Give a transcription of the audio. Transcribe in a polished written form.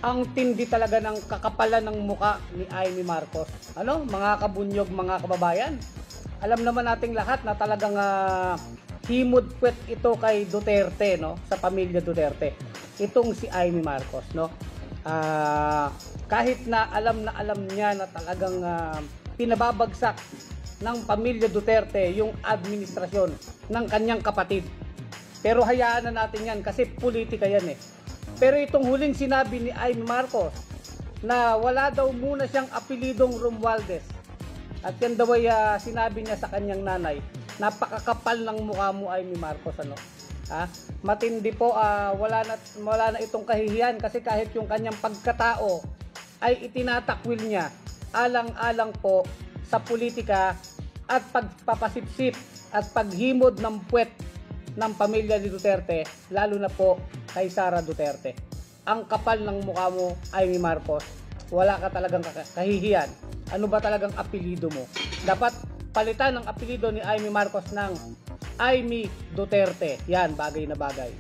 Ang tindi talaga ng kakapalan ng muka ni Amy Marcos. Ano, mga kabunyog, mga kababayan, alam naman nating lahat na talagang himod puwet ito kay Duterte, no, sa pamilya Duterte. Itong si Amy Marcos, no. Kahit na alam niya na talagang pinababagsak ng pamilya Duterte yung administrasyon ng kanyang kapatid. Pero hayaan na natin yan kasi politika yan eh. Pero itong huling sinabi ni Amy Marcos na wala daw muna siyang apelidong Romualdez. At yan daw ay sinabi niya sa kanyang nanay. Napakakapal ng mukha mo, Amy Marcos, ano? Matindi po, wala na itong kahihiyan kasi kahit yung kanyang pagkatao ay itinatakwil niya alang-alang po sa politika at pagpapasipsip at paghimod ng puwet ng pamilya ni Duterte, lalo na po kay Sara Duterte. Ang kapal ng mukha mo, Amy Marcos. Wala ka talagang kahihiyan. Ano ba talagang apelido mo? Dapat palitan ang apelido ni Amy Marcos ng Amy Duterte. Yan, bagay na bagay.